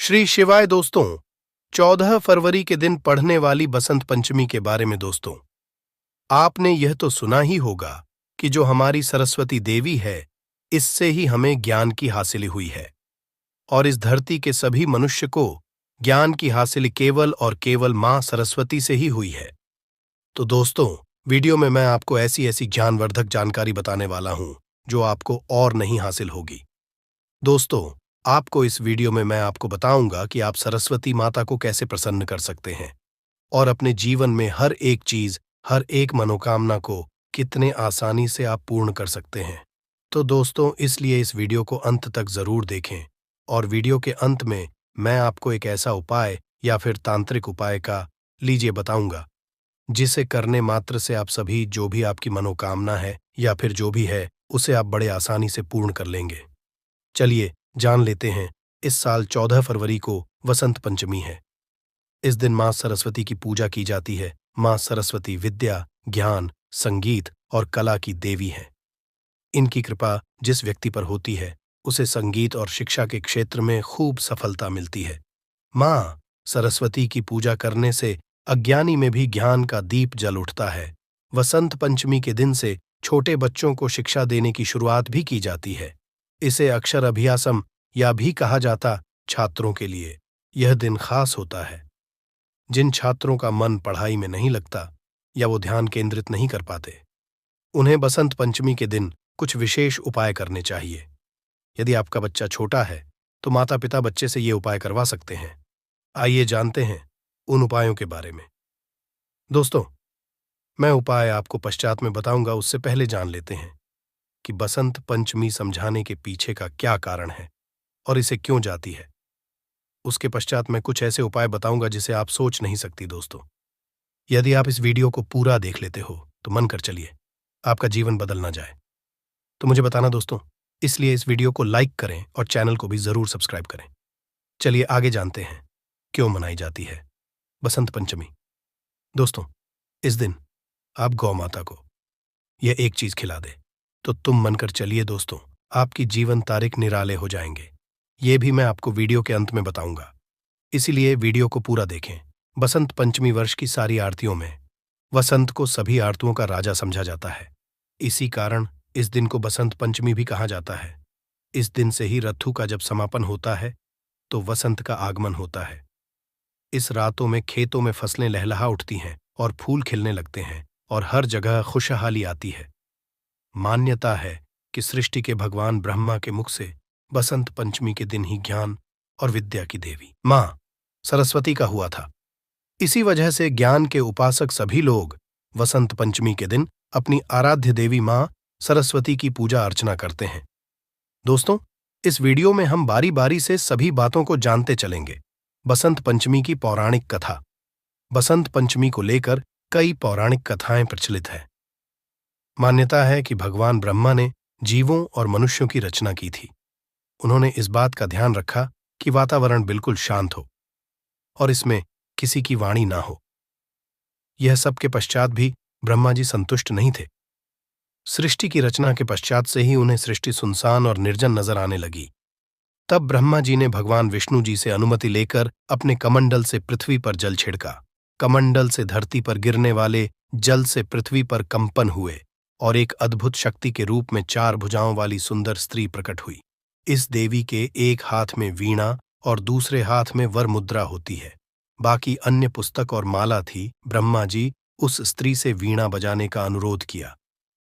श्री शिवाय दोस्तों। 14 फरवरी के दिन पढ़ने वाली बसंत पंचमी के बारे में दोस्तों, आपने यह तो सुना ही होगा कि जो हमारी सरस्वती देवी है, इससे ही हमें ज्ञान की हासिल हुई है और इस धरती के सभी मनुष्य को ज्ञान की हासिल केवल और केवल मां सरस्वती से ही हुई है। तो दोस्तों, वीडियो में मैं आपको ऐसी ऐसी ज्ञानवर्धक जानकारी बताने वाला हूं जो आपको और नहीं हासिल होगी। दोस्तों, आपको इस वीडियो में मैं आपको बताऊंगा कि आप सरस्वती माता को कैसे प्रसन्न कर सकते हैं और अपने जीवन में हर एक चीज, हर एक मनोकामना को कितने आसानी से आप पूर्ण कर सकते हैं। तो दोस्तों, इसलिए इस वीडियो को अंत तक जरूर देखें और वीडियो के अंत में मैं आपको एक ऐसा उपाय या फिर तांत्रिक उपाय का लीजिए बताऊंगा, जिसे करने मात्र से आप सभी जो भी आपकी मनोकामना है या फिर जो भी है उसे आप बड़े आसानी से पूर्ण कर लेंगे। चलिए जान लेते हैं। इस साल 14 फरवरी को वसंत पंचमी है। इस दिन मां सरस्वती की पूजा की जाती है। मां सरस्वती विद्या, ज्ञान, संगीत और कला की देवी है। इनकी कृपा जिस व्यक्ति पर होती है, उसे संगीत और शिक्षा के क्षेत्र में खूब सफलता मिलती है। मां सरस्वती की पूजा करने से अज्ञानी में भी ज्ञान का दीप जल उठता है। वसंत पंचमी के दिन से छोटे बच्चों को शिक्षा देने की शुरुआत भी की जाती है। इसे अक्षर अभ्यासम या भी कहा जाता। छात्रों के लिए यह दिन खास होता है। जिन छात्रों का मन पढ़ाई में नहीं लगता या वो ध्यान केंद्रित नहीं कर पाते, उन्हें बसंत पंचमी के दिन कुछ विशेष उपाय करने चाहिए। यदि आपका बच्चा छोटा है तो माता पिता बच्चे से ये उपाय करवा सकते हैं। आइए जानते हैं उन उपायों के बारे में। दोस्तों, मैं उपाय आपको पश्चात में बताऊंगा, उससे पहले जान लेते हैं कि बसंत पंचमी समझाने के पीछे का क्या कारण है और इसे क्यों जाती है। उसके पश्चात मैं कुछ ऐसे उपाय बताऊंगा जिसे आप सोच नहीं सकती। दोस्तों, यदि आप इस वीडियो को पूरा देख लेते हो तो मन कर चलिए आपका जीवन बदल ना जाए तो मुझे बताना दोस्तों। इसलिए इस वीडियो को लाइक करें और चैनल को भी जरूर सब्सक्राइब करें। चलिए आगे जानते हैं क्यों मनाई जाती है बसंत पंचमी। दोस्तों, इस दिन आप गौ माता को यह एक चीज खिला दे तो तुम मनकर चलिए दोस्तों, आपकी जीवन तारीख निराले हो जाएंगे। ये भी मैं आपको वीडियो के अंत में बताऊंगा, इसीलिए वीडियो को पूरा देखें। बसंत पंचमी वर्ष की सारी आरतियों में वसंत को सभी आरतियों का राजा समझा जाता है। इसी कारण इस दिन को बसंत पंचमी भी कहा जाता है। इस दिन से ही रथु का जब समापन होता है तो वसंत का आगमन होता है। इस रातों में खेतों में फसलें लहलहा उठती हैं और फूल खिलने लगते हैं और हर जगह खुशहाली आती है। मान्यता है कि सृष्टि के भगवान ब्रह्मा के मुख से बसंत पंचमी के दिन ही ज्ञान और विद्या की देवी मां सरस्वती का हुआ था। इसी वजह से ज्ञान के उपासक सभी लोग वसंत पंचमी के दिन अपनी आराध्य देवी मां सरस्वती की पूजा अर्चना करते हैं। दोस्तों, इस वीडियो में हम बारी बारी से सभी बातों को जानते चलेंगे। बसंत पंचमी की पौराणिक कथा। बसंत पंचमी को लेकर कई पौराणिक कथाएं प्रचलित हैं। मान्यता है कि भगवान ब्रह्मा ने जीवों और मनुष्यों की रचना की थी। उन्होंने इस बात का ध्यान रखा कि वातावरण बिल्कुल शांत हो और इसमें किसी की वाणी ना हो। यह सब के पश्चात भी ब्रह्मा जी संतुष्ट नहीं थे। सृष्टि की रचना के पश्चात से ही उन्हें सृष्टि सुनसान और निर्जन नजर आने लगी। तब ब्रह्मा जी ने भगवान विष्णु जी से अनुमति लेकर अपने कमंडल से पृथ्वी पर जल छिड़का। कमंडल से धरती पर गिरने वाले जल से पृथ्वी पर कंपन हुए और एक अद्भुत शक्ति के रूप में 4 भुजाओं वाली सुंदर स्त्री प्रकट हुई। इस देवी के एक हाथ में वीणा और दूसरे हाथ में वर मुद्रा होती है। बाकी अन्य पुस्तक और माला थी। ब्रह्मा जी उस स्त्री से वीणा बजाने का अनुरोध किया।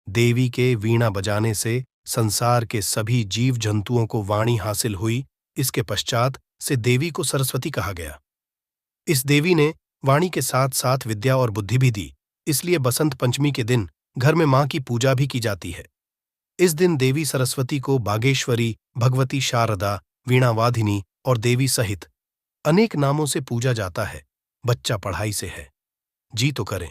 देवी के वीणा बजाने से संसार के सभी जीव जंतुओं को वाणी हासिल हुई। इसके पश्चात से देवी को सरस्वती कहा गया। इस देवी ने वाणी के साथ साथ विद्या और बुद्धि भी दी। इसलिए बसंत पंचमी के दिन घर में मां की पूजा भी की जाती है। इस दिन देवी सरस्वती को बागेश्वरी, भगवती शारदा, वीणावाधिनी और देवी सहित अनेक नामों से पूजा जाता है। बच्चा पढ़ाई से है, जी तो करें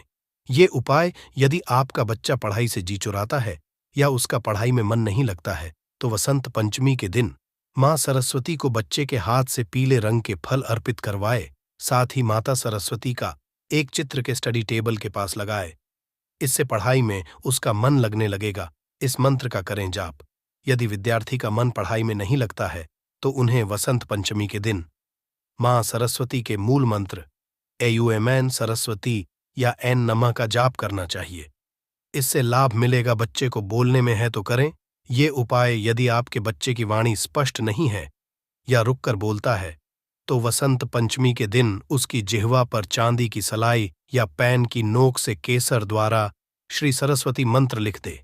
ये उपाय। यदि आपका बच्चा पढ़ाई से जी चुराता है या उसका पढ़ाई में मन नहीं लगता है तो वसंत पंचमी के दिन मां सरस्वती को बच्चे के हाथ से पीले रंग के फल अर्पित करवाए। साथ ही माता सरस्वती का एक चित्र के स्टडी टेबल के पास लगाए। इससे पढ़ाई में उसका मन लगने लगेगा। इस मंत्र का करें जाप। यदि विद्यार्थी का मन पढ़ाई में नहीं लगता है तो उन्हें वसंत पंचमी के दिन मां सरस्वती के मूल मंत्र AUMN सरस्वती या एन नमः का जाप करना चाहिए। इससे लाभ मिलेगा। बच्चे को बोलने में है तो करें। ये उपाय यदि आपके बच्चे की वाणी स्पष्ट नहीं है या रुककर बोलता है तो वसंत पंचमी के दिन उसकी जिह्वा पर चांदी की सलाई या पैन की नोक से केसर द्वारा श्री सरस्वती मंत्र लिख दे।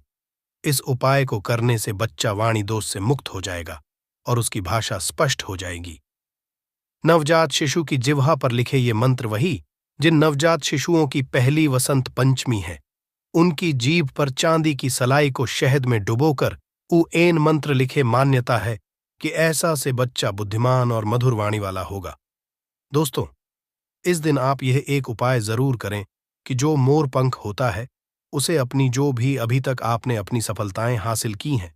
इस उपाय को करने से बच्चा वाणी दोष से मुक्त हो जाएगा और उसकी भाषा स्पष्ट हो जाएगी। नवजात शिशु की जिह्वा पर लिखे ये मंत्र वही जिन नवजात शिशुओं की पहली वसंत पंचमी है, उनकी जीभ पर चांदी की सलाई को शहद में डुबोकर उएन मंत्र लिखे। मान्यता है कि ऐसा से बच्चा बुद्धिमान और मधुर वाणी वाला होगा। दोस्तों, इस दिन आप यह एक उपाय जरूर करें कि जो मोर पंख होता है उसे अपनी जो भी अभी तक आपने अपनी सफलताएं हासिल की हैं,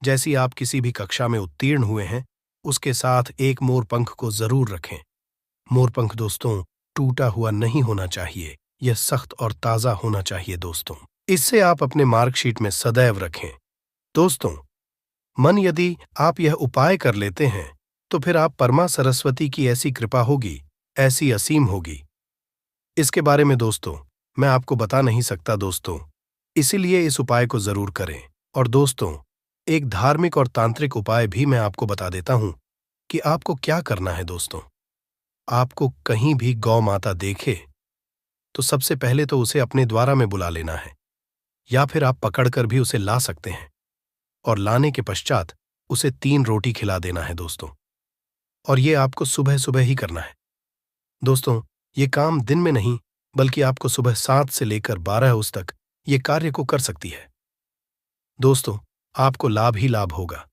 जैसी आप किसी भी कक्षा में उत्तीर्ण हुए हैं, उसके साथ एक मोर पंख को जरूर रखें। मोर पंख दोस्तों टूटा हुआ नहीं होना चाहिए, यह सख्त और ताजा होना चाहिए दोस्तों। इससे आप अपने मार्कशीट में सदैव रखें। दोस्तों, मन यदि आप यह उपाय कर लेते हैं तो फिर आप परमा सरस्वती की ऐसी कृपा होगी, ऐसी असीम होगी। इसके बारे में दोस्तों मैं आपको बता नहीं सकता दोस्तों, इसीलिए इस उपाय को जरूर करें। और दोस्तों, एक धार्मिक और तांत्रिक उपाय भी मैं आपको बता देता हूं कि आपको क्या करना है। दोस्तों, आपको कहीं भी गौ माता देखे तो सबसे पहले तो उसे अपने द्वारा में बुला लेना है, या फिर आप पकड़कर भी उसे ला सकते हैं और लाने के पश्चात उसे 3 रोटी खिला देना है दोस्तों। और ये आपको सुबह सुबह ही करना है दोस्तों। ये काम दिन में नहीं बल्कि आपको सुबह 7 से लेकर 12 उस तक ये कार्य को कर सकती है। दोस्तों, आपको लाभ ही लाभ होगा।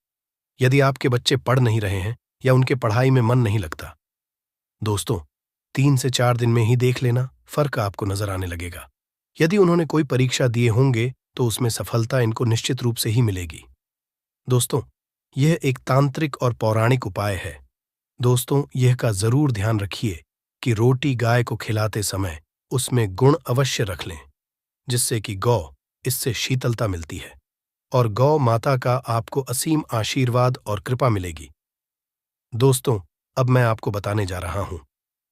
यदि आपके बच्चे पढ़ नहीं रहे हैं या उनके पढ़ाई में मन नहीं लगता, दोस्तों 3 से 4 दिन में ही देख लेना, फर्क आपको नजर आने लगेगा। यदि उन्होंने कोई परीक्षा दिए होंगे तो उसमें सफलता इनको निश्चित रूप से ही मिलेगी। दोस्तों, यह एक तांत्रिक और पौराणिक उपाय है। दोस्तों, यह का जरूर ध्यान रखिए कि रोटी गाय को खिलाते समय उसमें गुण अवश्य रख लें, जिससे कि गौ इससे शीतलता मिलती है और गौ माता का आपको असीम आशीर्वाद और कृपा मिलेगी। दोस्तों, अब मैं आपको बताने जा रहा हूं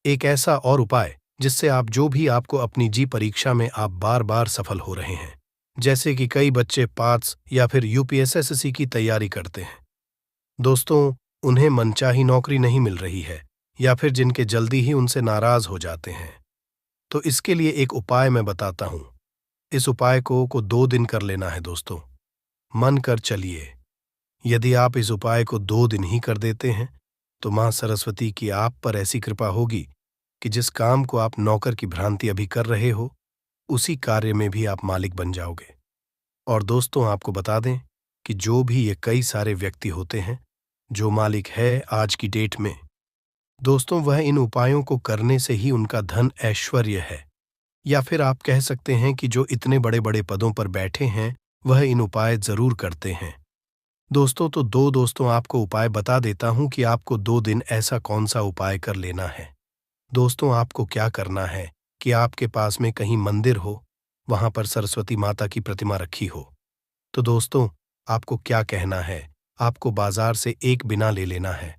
एक ऐसा और उपाय जिससे आप जो भी आपको अपनी जी परीक्षा में आप बार बार सफल हो रहे हैं, जैसे कि कई बच्चे पाट्स या फिर UPSSC की तैयारी करते हैं। दोस्तों, उन्हें मनचाही नौकरी नहीं मिल रही है या फिर जिनके जल्दी ही उनसे नाराज हो जाते हैं, तो इसके लिए एक उपाय मैं बताता हूं। इस उपाय को 2 दिन कर लेना है दोस्तों। मन कर चलिए, यदि आप इस उपाय को 2 दिन ही कर देते हैं तो मां सरस्वती की आप पर ऐसी कृपा होगी कि जिस काम को आप नौकर की भ्रांति अभी कर रहे हो, उसी कार्य में भी आप मालिक बन जाओगे। और दोस्तों, आपको बता दें कि जो भी ये कई सारे व्यक्ति होते हैं जो मालिक है आज की डेट में, दोस्तों वह इन उपायों को करने से ही उनका धन ऐश्वर्य है। या फिर आप कह सकते हैं कि जो इतने बड़े बड़े पदों पर बैठे हैं वह इन उपाय जरूर करते हैं। दोस्तों, तो 2 दोस्तों आपको उपाय बता देता हूं कि आपको 2 दिन ऐसा कौन सा उपाय कर लेना है। दोस्तों, आपको क्या करना है कि आपके पास में कहीं मंदिर हो, वहां पर सरस्वती माता की प्रतिमा रखी हो। तो दोस्तों, आपको क्या कहना है, आपको बाजार से एक बिना ले लेना है।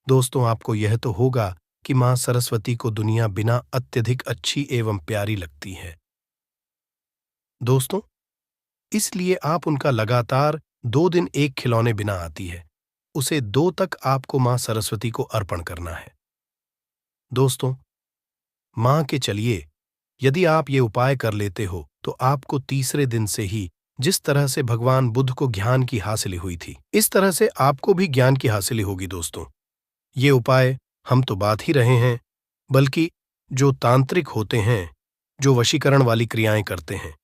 दोस्तों, आपको यह तो होगा कि मां सरस्वती को दुनिया बिना अत्यधिक अच्छी एवं प्यारी लगती है। दोस्तों, इसलिए आप उनका लगातार 2 दिन एक खिलौने बिना आती है, उसे 2 तक आपको मां सरस्वती को अर्पण करना है। दोस्तों, मां के चलिए, यदि आप ये उपाय कर लेते हो तो आपको तीसरे दिन से ही जिस तरह से भगवान बुद्ध को ज्ञान की हासिल हुई थी, इस तरह से आपको भी ज्ञान की हासिल होगी। दोस्तों, ये उपाय हम तो बात ही रहे हैं, बल्कि जो तांत्रिक होते हैं, जो वशीकरण वाली क्रियाएं करते हैं,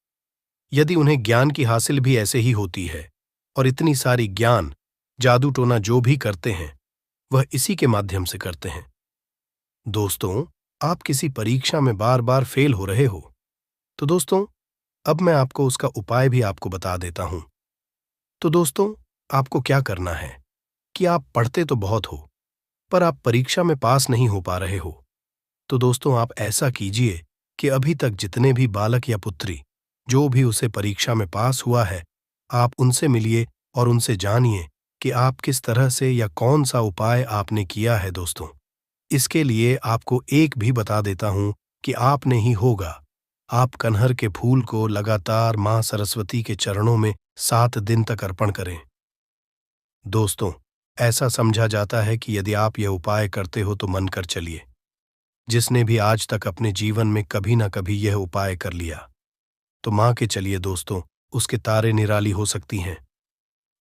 यदि उन्हें ज्ञान की हासिल भी ऐसे ही होती है और इतनी सारी ज्ञान जादू टोना जो भी करते हैं वह इसी के माध्यम से करते हैं। दोस्तों, आप किसी परीक्षा में बार बार फेल हो रहे हो, तो दोस्तों अब मैं आपको उसका उपाय भी आपको बता देता हूं। तो दोस्तों, आपको क्या करना है कि आप पढ़ते तो बहुत हो पर आप परीक्षा में पास नहीं हो पा रहे हो। तो दोस्तों, आप ऐसा कीजिए कि अभी तक जितने भी बालक या पुत्री जो भी उसे परीक्षा में पास हुआ है, आप उनसे मिलिए और उनसे जानिए कि आप किस तरह से या कौन सा उपाय आपने किया है। दोस्तों, इसके लिए आपको एक भी बता देता हूं कि आपने ही होगा। आप कनहर के फूल को लगातार मां सरस्वती के चरणों में 7 दिन तक अर्पण करें। दोस्तों, ऐसा समझा जाता है कि यदि आप यह उपाय करते हो तो मानकर चलिए, जिसने भी आज तक अपने जीवन में कभी ना कभी यह उपाय कर लिया, तो मान के चलिए दोस्तों, उसके तारे निराली हो सकती हैं।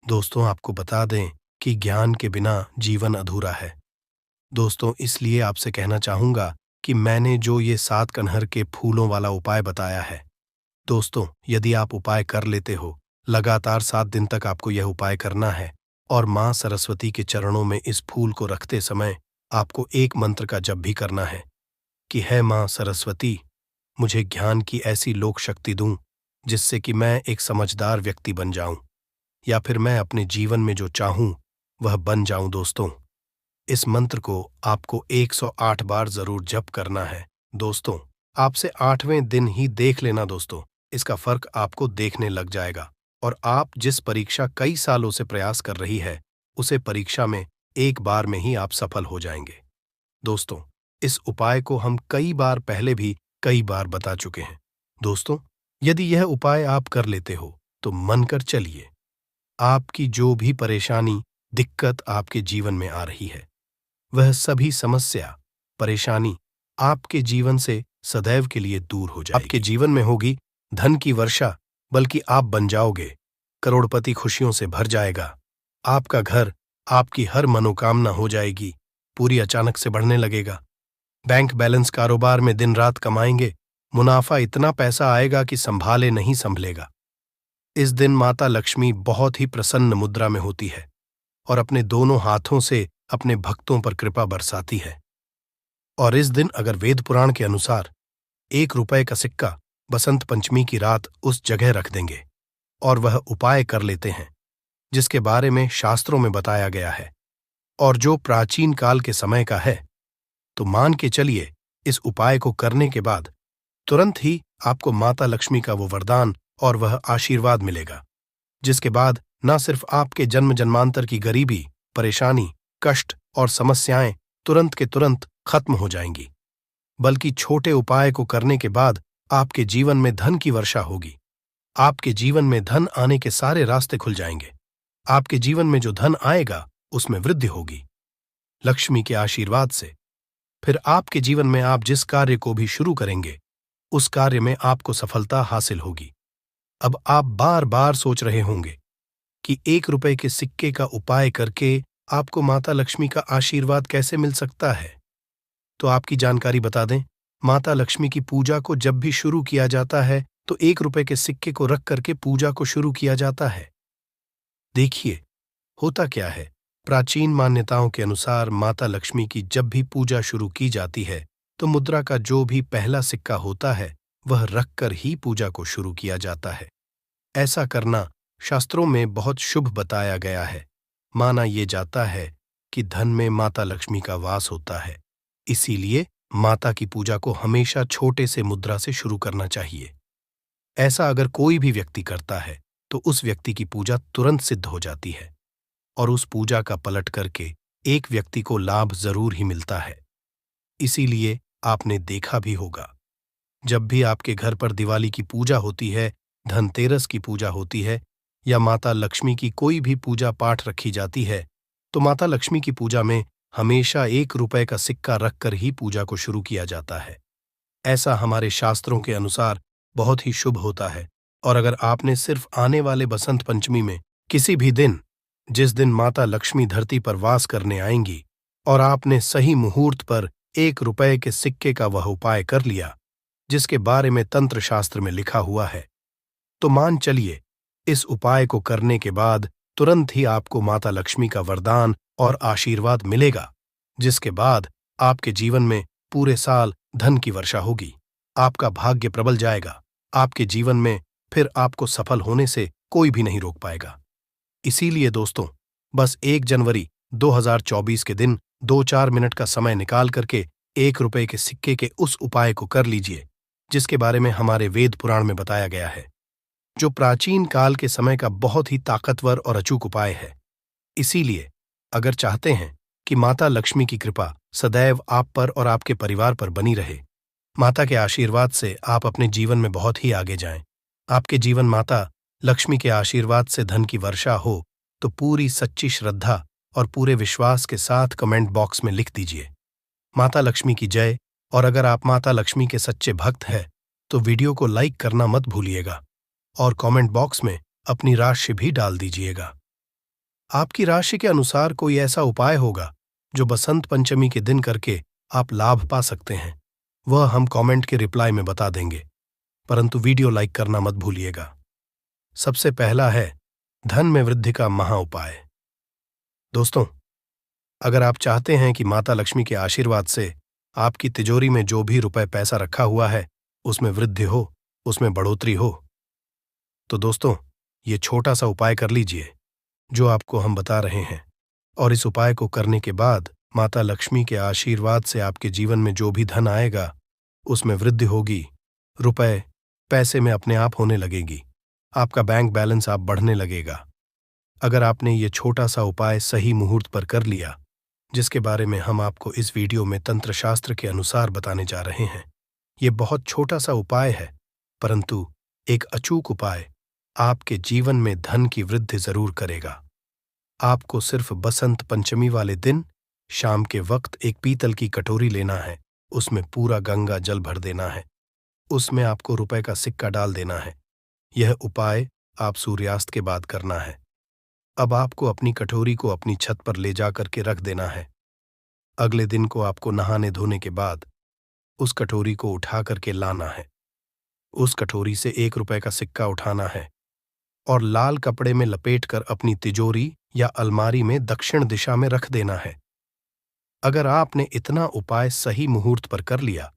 दोस्तों, आपको बता दें कि ज्ञान के बिना जीवन अधूरा है। दोस्तों, इसलिए आपसे कहना चाहूंगा कि मैंने जो ये 7 कनहर के फूलों वाला उपाय बताया है, दोस्तों, यदि आप उपाय कर लेते हो, लगातार 7 दिन तक आपको यह उपाय करना है और मां सरस्वती के चरणों में इस फूल को रखते समय आपको एक मंत्र का जप भी करना है कि है मां सरस्वती, मुझे ज्ञान की ऐसी लोक शक्ति दूं जिससे कि मैं एक समझदार व्यक्ति बन जाऊं, या फिर मैं अपने जीवन में जो चाहूं वह बन जाऊं। दोस्तों, इस मंत्र को आपको 108 बार जरूर जप करना है। दोस्तों, आपसे 8वें दिन ही देख लेना दोस्तों, इसका फर्क आपको देखने लग जाएगा और आप जिस परीक्षा कई सालों से प्रयास कर रही है, उसे परीक्षा में एक बार में ही आप सफल हो जाएंगे। दोस्तों, इस उपाय को हम कई बार पहले भी कई बार बता चुके हैं। दोस्तों, यदि यह उपाय आप कर लेते हो तो मानकर चलिए, आपकी जो भी परेशानी, दिक्कत आपके जीवन में आ रही है, वह सभी समस्या, परेशानी आपके जीवन से सदैव के लिए दूर हो जाएगी। आपके जीवन में होगी धन की वर्षा, बल्कि आप बन जाओगे करोड़पति। खुशियों से भर जाएगा आपका घर, आपकी हर मनोकामना हो जाएगी पूरी, अचानक से बढ़ने लगेगा। बैंक बैलेंस, कारोबार में दिन रात कमाएंगे, मुनाफा इतना पैसा आएगा कि संभाले नहीं संभलेगा। इस दिन माता लक्ष्मी बहुत ही प्रसन्न मुद्रा में होती है और अपने दोनों हाथों से अपने भक्तों पर कृपा बरसाती है। और इस दिन अगर वेद पुराण के अनुसार 1 रुपए का सिक्का बसंत पंचमी की रात उस जगह रख देंगे और वह उपाय कर लेते हैं जिसके बारे में शास्त्रों में बताया गया है और जो प्राचीन काल के समय का है, तो मान के चलिए इस उपाय को करने के बाद तुरंत ही आपको माता लक्ष्मी का वो वरदान और वह आशीर्वाद मिलेगा, जिसके बाद न सिर्फ आपके जन्म जन्मांतर की गरीबी, परेशानी, कष्ट और समस्याएं तुरंत के तुरंत खत्म हो जाएंगी, बल्कि छोटे उपाय को करने के बाद आपके जीवन में धन की वर्षा होगी। आपके जीवन में धन आने के सारे रास्ते खुल जाएंगे। आपके जीवन में जो धन आएगा उसमें वृद्धि होगी लक्ष्मी के आशीर्वाद से। फिर आपके जीवन में आप जिस कार्य को भी शुरू करेंगे, उस कार्य में आपको सफलता हासिल होगी। अब आप बार बार सोच रहे होंगे कि 1 रुपए के सिक्के का उपाय करके आपको माता लक्ष्मी का आशीर्वाद कैसे मिल सकता है। तो आपकी जानकारी बता दें, माता लक्ष्मी की पूजा को जब भी शुरू किया जाता है तो 1 रुपए के सिक्के को रख करके पूजा को शुरू किया जाता है। देखिए, होता क्या है, प्राचीन मान्यताओं के अनुसार माता लक्ष्मी की जब भी पूजा शुरू की जाती है तो मुद्रा का जो भी पहला सिक्का होता है वह रखकर ही पूजा को शुरू किया जाता है। ऐसा करना शास्त्रों में बहुत शुभ बताया गया है। माना ये जाता है कि धन में माता लक्ष्मी का वास होता है, इसीलिए माता की पूजा को हमेशा छोटे से मुद्रा से शुरू करना चाहिए। ऐसा अगर कोई भी व्यक्ति करता है तो उस व्यक्ति की पूजा तुरंत सिद्ध हो जाती है और उस पूजा का पलट करके एक व्यक्ति को लाभ जरूर ही मिलता है। इसीलिए आपने देखा भी होगा, जब भी आपके घर पर दिवाली की पूजा होती है, धनतेरस की पूजा होती है या माता लक्ष्मी की कोई भी पूजा पाठ रखी जाती है, तो माता लक्ष्मी की पूजा में हमेशा 1 रुपए का सिक्का रखकर ही पूजा को शुरू किया जाता है। ऐसा हमारे शास्त्रों के अनुसार बहुत ही शुभ होता है। और अगर आपने सिर्फ आने वाले बसंत पंचमी में किसी भी दिन, जिस दिन माता लक्ष्मी धरती पर वास करने आएंगी, और आपने सही मुहूर्त पर 1 रुपए के सिक्के का वह उपाय कर लिया जिसके बारे में तंत्र शास्त्र में लिखा हुआ है, तो मान चलिए इस उपाय को करने के बाद तुरंत ही आपको माता लक्ष्मी का वरदान और आशीर्वाद मिलेगा, जिसके बाद आपके जीवन में पूरे साल धन की वर्षा होगी। आपका भाग्य प्रबल जाएगा। आपके जीवन में फिर आपको सफल होने से कोई भी नहीं रोक पाएगा। इसीलिए दोस्तों, बस 1 जनवरी 2024 के दिन 2-4 मिनट का समय निकाल करके 1 रुपए के सिक्के के उस उपाय को कर लीजिए जिसके बारे में हमारे वेद पुराण में बताया गया है, जो प्राचीन काल के समय का बहुत ही ताकतवर और अचूक उपाय है। इसीलिए अगर चाहते हैं कि माता लक्ष्मी की कृपा सदैव आप पर और आपके परिवार पर बनी रहे। माता के आशीर्वाद से आप अपने जीवन में बहुत ही आगे जाएं। आपके जीवन माता लक्ष्मी के आशीर्वाद से धन की वर्षा हो तो पूरी सच्ची श्रद्धा और पूरे विश्वास के साथ कमेंट बॉक्स में लिख दीजिए, माता लक्ष्मी की जय। और अगर आप माता लक्ष्मी के सच्चे भक्त हैं तो वीडियो को लाइक करना मत भूलिएगा और कमेंट बॉक्स में अपनी राशि भी डाल दीजिएगा। आपकी राशि के अनुसार कोई ऐसा उपाय होगा जो बसंत पंचमी के दिन करके आप लाभ पा सकते हैं, वह हम कमेंट के रिप्लाई में बता देंगे, परंतु वीडियो लाइक करना मत भूलिएगा। सबसे पहला है धन में वृद्धि का महा उपाय। दोस्तों, अगर आप चाहते हैं कि माता लक्ष्मी के आशीर्वाद से आपकी तिजोरी में जो भी रुपए पैसा रखा हुआ है उसमें वृद्धि हो, उसमें बढ़ोतरी हो, तो दोस्तों ये छोटा सा उपाय कर लीजिए जो आपको हम बता रहे हैं। और इस उपाय को करने के बाद माता लक्ष्मी के आशीर्वाद से आपके जीवन में जो भी धन आएगा उसमें वृद्धि होगी, रुपए पैसे में अपने आप होने लगेगी, आपका बैंक बैलेंस आप बढ़ने लगेगा। अगर आपने ये छोटा सा उपाय सही मुहूर्त पर कर लिया, जिसके बारे में हम आपको इस वीडियो में तंत्र शास्त्र के अनुसार बताने जा रहे हैं। ये बहुत छोटा सा उपाय है, परंतु एक अचूक उपाय आपके जीवन में धन की वृद्धि जरूर करेगा। आपको सिर्फ बसंत पंचमी वाले दिन शाम के वक्त एक पीतल की कटोरी लेना है, उसमें पूरा गंगा जल भर देना है, उसमें आपको रुपए का सिक्का डाल देना है। यह उपाय आप सूर्यास्त के बाद करना है। अब आपको अपनी कटोरी को अपनी छत पर ले जाकर के रख देना है। अगले दिन को आपको नहाने धोने के बाद उस कटोरी को उठा करके लाना है। उस कटोरी से 1 रुपए का सिक्का उठाना है और लाल कपड़े में लपेटकर अपनी तिजोरी या अलमारी में दक्षिण दिशा में रख देना है। अगर आपने इतना उपाय सही मुहूर्त पर कर लिया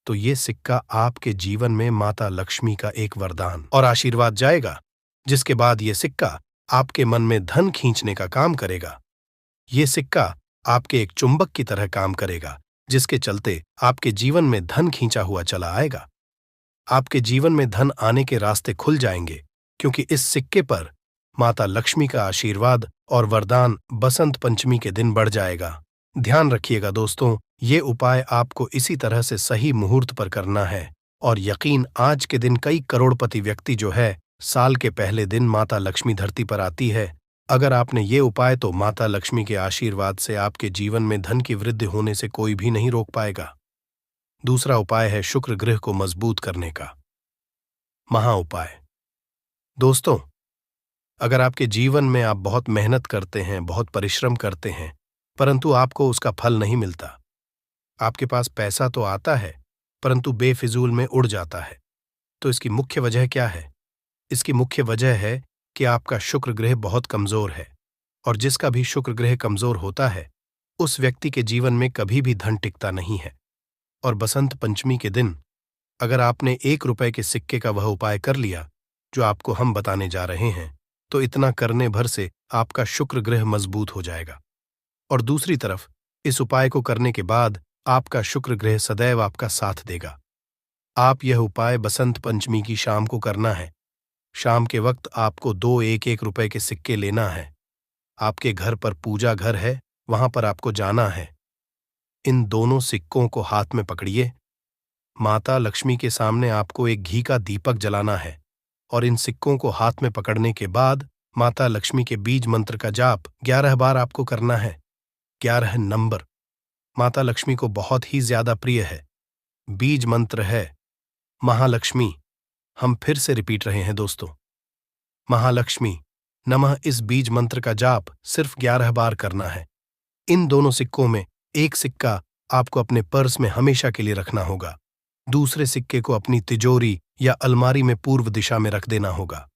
तो ये सिक्का आपके जीवन में माता लक्ष्मी का एक वरदान और आशीर्वाद जाएगा, जिसके बाद ये सिक्का आपके मन में धन खींचने का काम करेगा। ये सिक्का आपके एक चुंबक की तरह काम करेगा, जिसके चलते आपके जीवन में धन खींचा हुआ चला आएगा। आपके जीवन में धन आने के रास्ते खुल जाएंगे, क्योंकि इस सिक्के पर माता लक्ष्मी का आशीर्वाद और वरदान बसंत पंचमी के दिन बढ़ जाएगा। ध्यान रखिएगा दोस्तों, ये उपाय आपको इसी तरह से सही मुहूर्त पर करना है। और यकीन, आज के दिन कई करोड़पति व्यक्ति जो है साल के पहले दिन माता लक्ष्मी धरती पर आती है। अगर आपने ये उपाय तो माता लक्ष्मी के आशीर्वाद से आपके जीवन में धन की वृद्धि होने से कोई भी नहीं रोक पाएगा। दूसरा उपाय है शुक्र ग्रह को मजबूत करने का महा उपाय। दोस्तों, अगर आपके जीवन में आप बहुत मेहनत करते हैं, बहुत परिश्रम करते हैं, परंतु आपको उसका फल नहीं मिलता, आपके पास पैसा तो आता है परंतु बेफिजूल में उड़ जाता है, तो इसकी मुख्य वजह क्या है? इसकी मुख्य वजह है कि आपका शुक्र ग्रह बहुत कमजोर है, और जिसका भी शुक्र ग्रह कमजोर होता है उस व्यक्ति के जीवन में कभी भी धन टिकता नहीं है। और बसंत पंचमी के दिन अगर आपने 1 रुपए के सिक्के का वह उपाय कर लिया जो आपको हम बताने जा रहे हैं, तो इतना करने भर से आपका शुक्र ग्रह मजबूत हो जाएगा। और दूसरी तरफ इस उपाय को करने के बाद आपका शुक्र ग्रह सदैव आपका साथ देगा। आप यह उपाय बसंत पंचमी की शाम को करना है। शाम के वक्त आपको 2 1-1 रुपए के सिक्के लेना है। आपके घर पर पूजा घर है, वहां पर आपको जाना है। इन दोनों सिक्कों को हाथ में पकड़िए। माता लक्ष्मी के सामने आपको एक घी का दीपक जलाना है और इन सिक्कों को हाथ में पकड़ने के बाद माता लक्ष्मी के बीज मंत्र का जाप 11 बार आपको करना है। 11 नंबर माता लक्ष्मी को बहुत ही ज्यादा प्रिय है। बीज मंत्र है महालक्ष्मी। हम फिर से रिपीट रहे हैं दोस्तों, महालक्ष्मी नमः। इस बीज मंत्र का जाप सिर्फ 11 बार करना है। इन दोनों सिक्कों में एक सिक्का आपको अपने पर्स में हमेशा के लिए रखना होगा, दूसरे सिक्के को अपनी तिजोरी या अलमारी में पूर्व दिशा में रख देना होगा।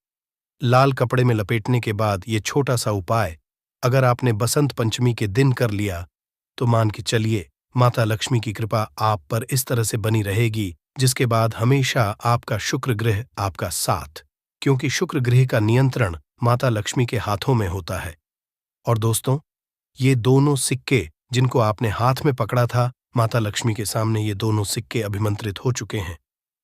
लाल कपड़े में लपेटने के बाद ये छोटा सा उपाय अगर आपने बसंत पंचमी के दिन कर लिया तो मान के चलिए माता लक्ष्मी की कृपा आप पर इस तरह से बनी रहेगी, जिसके बाद हमेशा आपका शुक्र ग्रह आपका साथ, क्योंकि शुक्र ग्रह का नियंत्रण माता लक्ष्मी के हाथों में होता है। और दोस्तों, ये दोनों सिक्के जिनको आपने हाथ में पकड़ा था, माता लक्ष्मी के सामने ये दोनों सिक्के अभिमंत्रित हो चुके हैं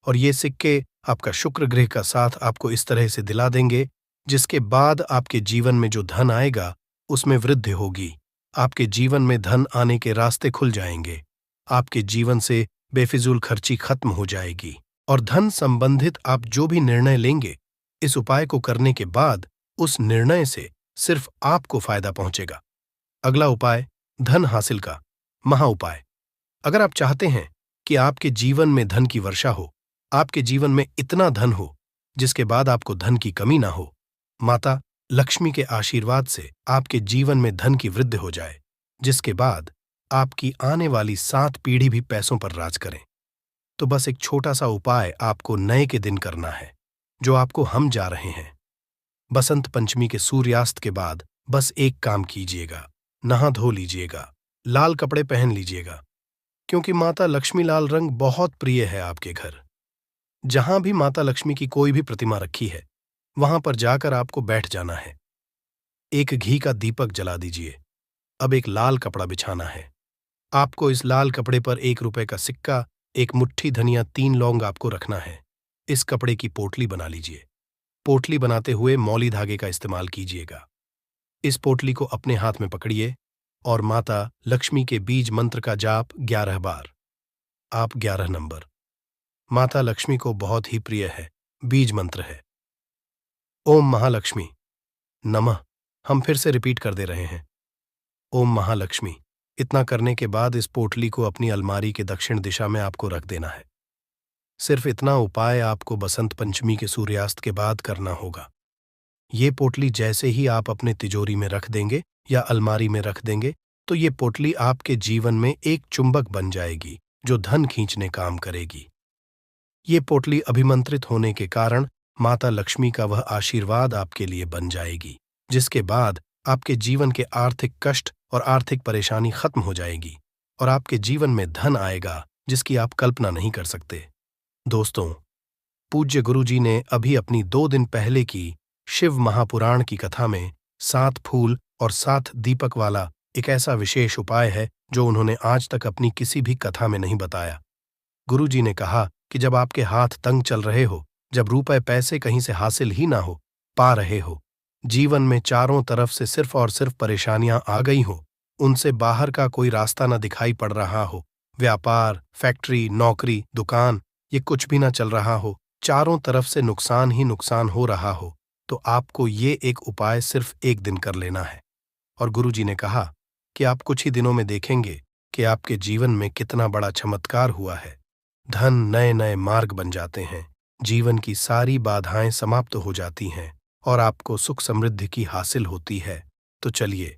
और ये सिक्के आपका शुक्र ग्रह का साथ आपको इस तरह से दिला देंगे, जिसके बाद आपके जीवन में जो धन आएगा उसमें वृद्धि होगी। आपके जीवन में धन आने के रास्ते खुल जाएंगे। आपके जीवन से बेफिजूल खर्ची खत्म हो जाएगी और धन संबंधित आप जो भी निर्णय लेंगे, इस उपाय को करने के बाद उस निर्णय से सिर्फ आपको फायदा पहुंचेगा। अगला उपाय, धन हासिल का महा उपाय। अगर आप चाहते हैं कि आपके जीवन में धन की वर्षा हो, आपके जीवन में इतना धन हो जिसके बाद आपको धन की कमी ना हो, माता लक्ष्मी के आशीर्वाद से आपके जीवन में धन की वृद्धि हो जाए, जिसके बाद आपकी आने वाली 7 पीढ़ी भी पैसों पर राज करें, तो बस एक छोटा सा उपाय आपको नए के दिन करना है, जो आपको हम जा रहे हैं। बसंत पंचमी के सूर्यास्त के बाद बस एक काम कीजिएगा, नहा धो लीजिएगा, लाल कपड़े पहन लीजिएगा, क्योंकि माता लक्ष्मी लाल रंग बहुत प्रिय है आपके घर। जहां भी माता लक्ष्मी की कोई भी प्रतिमा रखी है, वहां पर जाकर आपको बैठ जाना है। एक घी का दीपक जला दीजिए। अब एक लाल कपड़ा बिछाना है। आपको इस लाल कपड़े पर 1 रुपए का सिक्का, 1 मुट्ठी धनिया, 3 लौंग आपको रखना है। इस कपड़े की पोटली बना लीजिए। पोटली बनाते हुए मौली धागे का इस्तेमाल कीजिएगा। इस पोटली को अपने हाथ में पकड़िए और माता लक्ष्मी के बीज मंत्र का जाप 11 बार। आप 11 नंबर। माता लक्ष्मी को बहुत ही प्रिय है, बीज मंत्र है। ओम महालक्ष्मी नमः। हम फिर से रिपीट कर दे रहे हैं, ओम महालक्ष्मी। इतना करने के बाद इस पोटली को अपनी अलमारी के दक्षिण दिशा में आपको रख देना है। सिर्फ इतना उपाय आपको बसंत पंचमी के सूर्यास्त के बाद करना होगा। ये पोटली जैसे ही आप अपने तिजोरी में रख देंगे या अलमारी में रख देंगे, तो ये पोटली आपके जीवन में एक चुंबक बन जाएगी जो धन खींचने काम करेगी। ये पोटली अभिमंत्रित होने के कारण माता लक्ष्मी का वह आशीर्वाद आपके लिए बन जाएगी, जिसके बाद आपके जीवन के आर्थिक कष्ट और आर्थिक परेशानी खत्म हो जाएगी और आपके जीवन में धन आएगा जिसकी आप कल्पना नहीं कर सकते। दोस्तों, पूज्य गुरुजी ने अभी अपनी 2 दिन पहले की शिव महापुराण की कथा में 7 फूल और 7 दीपक वाला एक ऐसा विशेष उपाय है जो उन्होंने आज तक अपनी किसी भी कथा में नहीं बताया। गुरुजी ने कहा कि जब आपके हाथ तंग चल रहे हो, जब रुपए पैसे कहीं से हासिल ही ना हो पा रहे हो, जीवन में चारों तरफ से सिर्फ और सिर्फ परेशानियां आ गई हो, उनसे बाहर का कोई रास्ता ना दिखाई पड़ रहा हो, व्यापार, फैक्ट्री, नौकरी, दुकान, ये कुछ भी ना चल रहा हो, चारों तरफ से नुकसान ही नुकसान हो रहा हो, तो आपको ये एक उपाय सिर्फ 1 दिन कर लेना है। और गुरुजी ने कहा कि आप कुछ ही दिनों में देखेंगे कि आपके जीवन में कितना बड़ा चमत्कार हुआ है। धन नए नए मार्ग बन जाते हैं, जीवन की सारी बाधाएं समाप्त हो जाती हैं और आपको सुख समृद्धि की हासिल होती है। तो चलिए,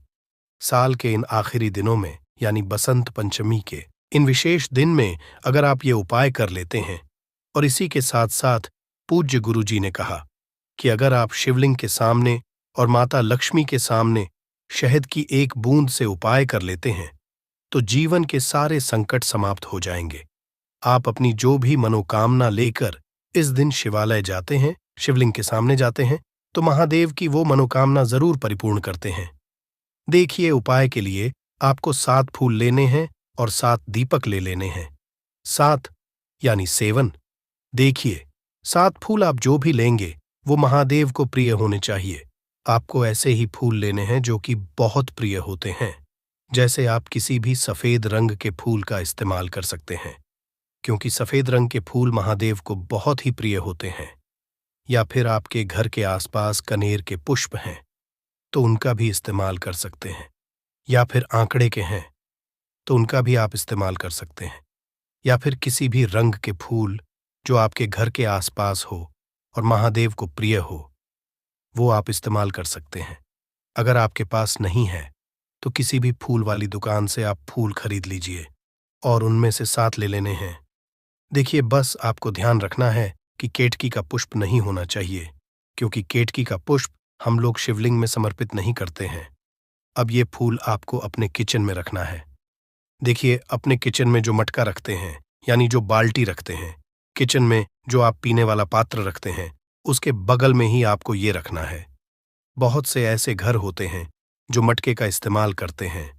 साल के इन आखिरी दिनों में यानी बसंत पंचमी के इन विशेष दिन में अगर आप ये उपाय कर लेते हैं, और इसी के साथ साथ पूज्य गुरुजी ने कहा कि अगर आप शिवलिंग के सामने और माता लक्ष्मी के सामने शहद की 1 बूंद से उपाय कर लेते हैं, तो जीवन के सारे संकट समाप्त हो जाएंगे। आप अपनी जो भी मनोकामना लेकर इस दिन शिवालय जाते हैं, शिवलिंग के सामने जाते हैं, तो महादेव की वो मनोकामना जरूर परिपूर्ण करते हैं। देखिए, उपाय के लिए आपको 7 फूल लेने हैं और 7 दीपक ले लेने हैं। 7 यानी 7। देखिए, 7 फूल आप जो भी लेंगे वो महादेव को प्रिय होने चाहिए। आपको ऐसे ही फूल लेने हैं जो कि बहुत प्रिय होते हैं। जैसे आप किसी भी सफेद रंग के फूल का इस्तेमाल कर सकते हैं, क्योंकि सफेद रंग के फूल महादेव को बहुत ही प्रिय होते हैं। या फिर आपके घर के आसपास कनेर के पुष्प हैं तो उनका भी इस्तेमाल कर सकते हैं। या फिर आंकड़े के हैं तो उनका भी आप इस्तेमाल कर सकते हैं। या फिर किसी भी रंग के फूल जो आपके घर के आसपास हो और महादेव को प्रिय हो, वो आप इस्तेमाल कर सकते हैं। अगर आपके पास नहीं है तो किसी भी फूल वाली दुकान से आप फूल खरीद लीजिए और उनमें से 7 ले लेने हैं। देखिए, बस आपको ध्यान रखना है कि केतकी का पुष्प नहीं होना चाहिए, क्योंकि केतकी का पुष्प हम लोग शिवलिंग में समर्पित नहीं करते हैं। अब ये फूल आपको अपने किचन में रखना है। देखिए, अपने किचन में जो मटका रखते हैं, यानी जो बाल्टी रखते हैं, किचन में जो आप पीने वाला पात्र रखते हैं, उसके बगल में ही आपको ये रखना है। बहुत से ऐसे घर होते हैं जो मटके का इस्तेमाल करते हैं,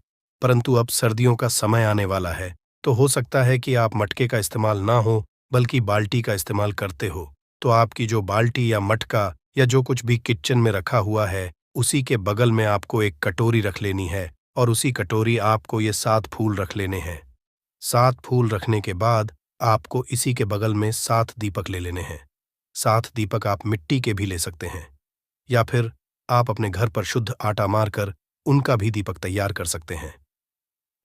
परंतु अब सर्दियों का समय आने वाला है, तो हो सकता है कि आप मटके का इस्तेमाल ना हो बल्कि बाल्टी का इस्तेमाल करते हो। तो आपकी जो बाल्टी या मटका या जो कुछ भी किचन में रखा हुआ है, उसी के बगल में आपको एक कटोरी रख लेनी है और उसी कटोरी आपको ये 7 फूल रख लेने हैं। 7 फूल रखने के बाद आपको इसी के बगल में 7 दीपक ले लेने हैं। 7 दीपक आप मिट्टी के भी ले सकते हैं, या फिर आप अपने घर पर शुद्ध आटा मारकर उनका भी दीपक तैयार कर सकते हैं।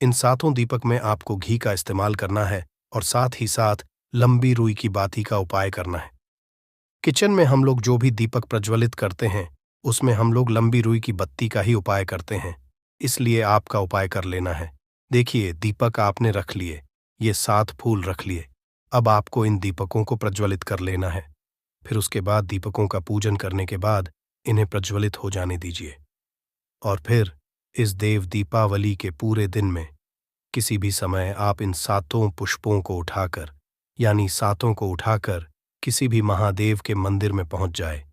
इन 7 दीपक में आपको घी का इस्तेमाल करना है और साथ ही साथ लंबी रुई की बाती का उपाय करना है। किचन में हम लोग जो भी दीपक प्रज्वलित करते हैं उसमें हम लोग लंबी रुई की बत्ती का ही उपाय करते हैं, इसलिए आपका उपाय कर लेना है। देखिए, दीपक आपने रख लिए, ये 7 फूल रख लिए। अब आपको इन दीपकों को प्रज्वलित कर लेना है। फिर उसके बाद दीपकों का पूजन करने के बाद इन्हें प्रज्वलित हो जाने दीजिए। और फिर इस देव दीपावली के पूरे दिन में किसी भी समय आप इन 7 पुष्पों को उठाकर, यानी 7 को उठाकर किसी भी महादेव के मंदिर में पहुंच जाए,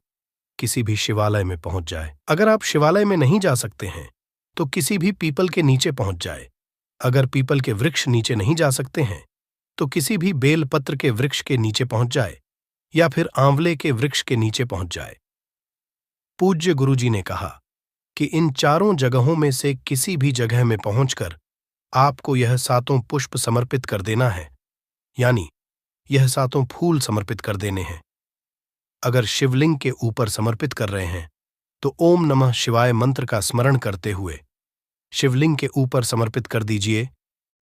किसी भी शिवालय में पहुंच जाए। अगर आप शिवालय में नहीं जा सकते हैं तो किसी भी पीपल के नीचे पहुंच जाए। अगर पीपल के वृक्ष नीचे नहीं जा सकते हैं तो किसी भी बेलपत्र के वृक्ष के नीचे पहुंच जाए, या फिर आंवले के वृक्ष के नीचे पहुंच जाए। पूज्य गुरुजी ने कहा कि इन 4 जगहों में से किसी भी जगह में पहुंचकर आपको यह 7 पुष्प समर्पित कर देना है, यानी यह 7 फूल समर्पित कर देने हैं। अगर शिवलिंग के ऊपर समर्पित कर रहे हैं तो ओम नमः शिवाय मंत्र का स्मरण करते हुए शिवलिंग के ऊपर समर्पित कर दीजिए,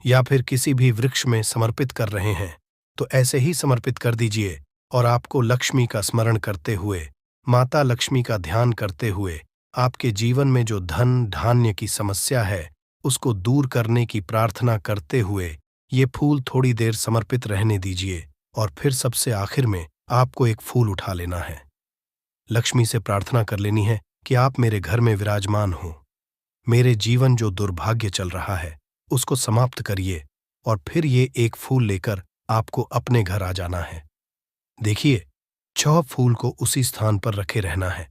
या फिर किसी भी वृक्ष में समर्पित कर रहे हैं तो ऐसे ही समर्पित कर दीजिए। और आपको लक्ष्मी का स्मरण करते हुए, माता लक्ष्मी का ध्यान करते हुए, आपके जीवन में जो धन धान्य की समस्या है उसको दूर करने की प्रार्थना करते हुए ये फूल थोड़ी देर समर्पित रहने दीजिए। और फिर सबसे आखिर में आपको एक फूल उठा लेना है। लक्ष्मी से प्रार्थना कर लेनी है कि आप मेरे घर में विराजमान हो, मेरे जीवन जो दुर्भाग्य चल रहा है उसको समाप्त करिए, और फिर ये एक फूल लेकर आपको अपने घर आ जाना है। देखिए, 6 फूल को उसी स्थान पर रखे रहना है।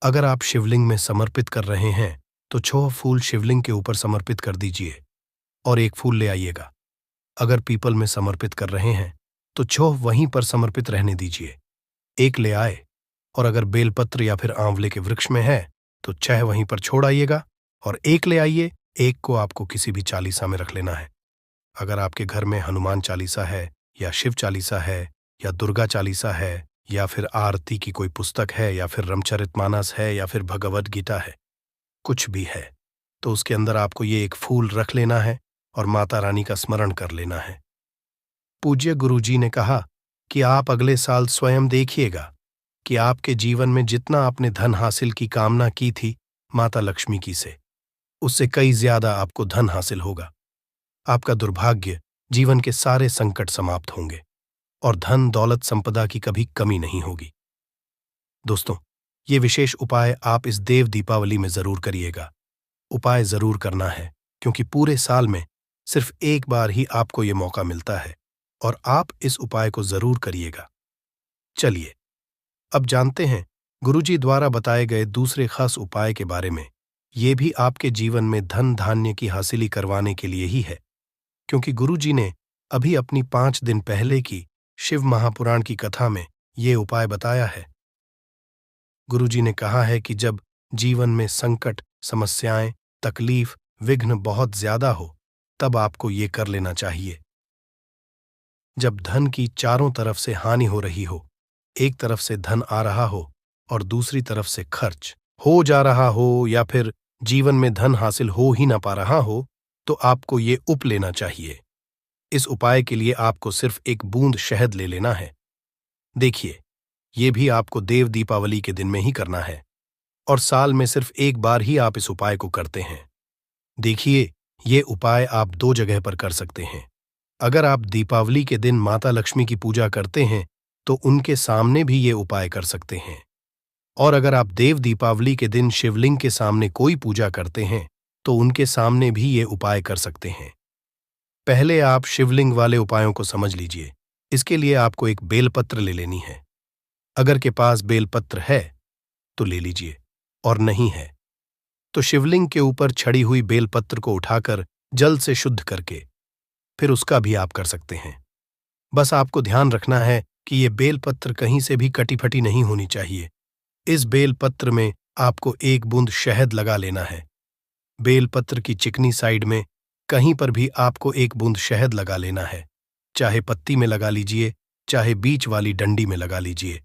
अगर आप शिवलिंग में समर्पित कर रहे हैं तो 6 फूल शिवलिंग के ऊपर समर्पित कर दीजिए और एक फूल ले आइएगा। अगर पीपल में समर्पित कर रहे हैं तो 6 वहीं पर समर्पित रहने दीजिए, एक ले आए। और अगर बेलपत्र या फिर आंवले के वृक्ष में है तो 6 वहीं पर छोड़ आइएगा और एक ले आइए। एक को आपको किसी भी चालीसा में रख लेना है। अगर आपके घर में हनुमान चालीसा है, या शिव चालीसा है, या दुर्गा चालीसा है, या फिर आरती की कोई पुस्तक है, या फिर रामचरितमानस है, या फिर भगवद गीता है, कुछ भी है, तो उसके अंदर आपको ये एक फूल रख लेना है और माता रानी का स्मरण कर लेना है। पूज्य गुरुजी ने कहा कि आप अगले साल स्वयं देखिएगा कि आपके जीवन में जितना आपने धन हासिल की कामना की थी माता लक्ष्मी की से, उससे कई ज्यादा आपको धन हासिल होगा। आपका दुर्भाग्य, जीवन के सारे संकट समाप्त होंगे और धन दौलत संपदा की कभी कमी नहीं होगी। दोस्तों, ये विशेष उपाय आप इस देव दीपावली में जरूर करिएगा। उपाय जरूर करना है, क्योंकि पूरे साल में सिर्फ एक बार ही आपको ये मौका मिलता है, और आप इस उपाय को जरूर करिएगा। चलिए, अब जानते हैं गुरुजी द्वारा बताए गए दूसरे खास उपाय के बारे में। ये भी आपके जीवन में धन धान्य की हासिली करवाने के लिए ही है, क्योंकि गुरुजी ने अभी अपनी 5 दिन पहले की शिव महापुराण की कथा में ये उपाय बताया है। गुरुजी ने कहा है कि जब जीवन में संकट, समस्याएं, तकलीफ, विघ्न बहुत ज्यादा हो, तब आपको ये कर लेना चाहिए। जब धन की चारों तरफ से हानि हो रही हो, एक तरफ से धन आ रहा हो और दूसरी तरफ से खर्च हो जा रहा हो, या फिर जीवन में धन हासिल हो ही ना पा रहा हो, तो आपको ये उप लेना चाहिए। इस उपाय के लिए आपको सिर्फ एक बूंद शहद ले लेना है। देखिए, ये भी आपको देव दीपावली के दिन में ही करना है, और साल में सिर्फ एक बार ही आप इस उपाय को करते हैं। देखिए, ये उपाय आप 2 जगह पर कर सकते हैं। अगर आप दीपावली के दिन माता लक्ष्मी की पूजा करते हैं तो उनके सामने भी ये उपाय कर सकते हैं, और अगर आप देव दीपावली के दिन शिवलिंग के सामने कोई पूजा करते हैं तो उनके सामने भी ये उपाय कर सकते हैं। पहले आप शिवलिंग वाले उपायों को समझ लीजिए। इसके लिए आपको एक बेलपत्र ले लेनी है। अगर के पास बेलपत्र है तो ले लीजिए, और नहीं है तो शिवलिंग के ऊपर छड़ी हुई बेलपत्र को उठाकर जल से शुद्ध करके फिर उसका भी आप कर सकते हैं। बस आपको ध्यान रखना है कि ये बेलपत्र कहीं से भी कटी फटी नहीं होनी चाहिए। इस बेलपत्र में आपको एक बूंद शहद लगा लेना है। बेलपत्र की चिकनी साइड में कहीं पर भी आपको एक बूंद शहद लगा लेना है। चाहे पत्ती में लगा लीजिए, चाहे बीच वाली डंडी में लगा लीजिए,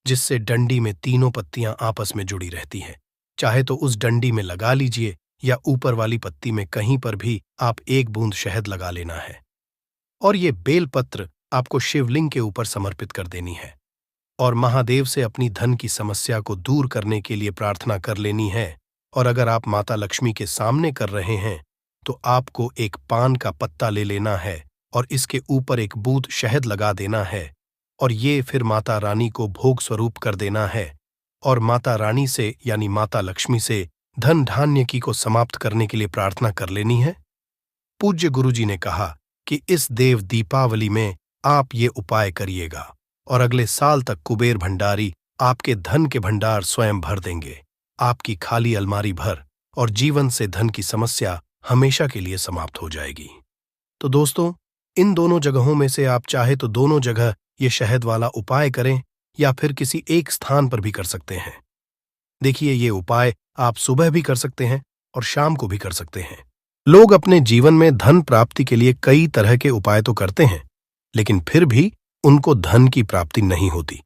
जिससे डंडी में तीनों पत्तियां आपस में जुड़ी रहती हैं। चाहे तो उस डंडी में लगा लीजिए या ऊपर वाली पत्ती में कहीं पर भी आप एक बूंद शहद लगा लेना है। और ये बेलपत्र आपको शिवलिंग के ऊपर समर्पित कर देनी है और महादेव से अपनी धन की समस्या को दूर करने के लिए प्रार्थना कर लेनी है। और अगर आप माता लक्ष्मी के सामने कर रहे हैं तो आपको एक पान का पत्ता ले लेना है और इसके ऊपर एक बूंद शहद लगा देना है और ये फिर माता रानी को भोग स्वरूप कर देना है और माता रानी से यानी माता लक्ष्मी से धन धान्य की को समाप्त करने के लिए प्रार्थना कर लेनी है। पूज्य गुरुजी ने कहा कि इस देव दीपावली में आप ये उपाय करिएगा और अगले साल तक कुबेर भंडारी आपके धन के भंडार स्वयं भर देंगे, आपकी खाली अलमारी भर, और जीवन से धन की समस्या हमेशा के लिए समाप्त हो जाएगी। तो दोस्तों, इन दोनों जगहों में से आप चाहे तो दोनों जगह ये शहद वाला उपाय करें या फिर किसी एक स्थान पर भी कर सकते हैं। देखिए, ये उपाय आप सुबह भी कर सकते हैं और शाम को भी कर सकते हैं। लोग अपने जीवन में धन प्राप्ति के लिए कई तरह के उपाय तो करते हैं, लेकिन फिर भी उनको धन की प्राप्ति नहीं होती।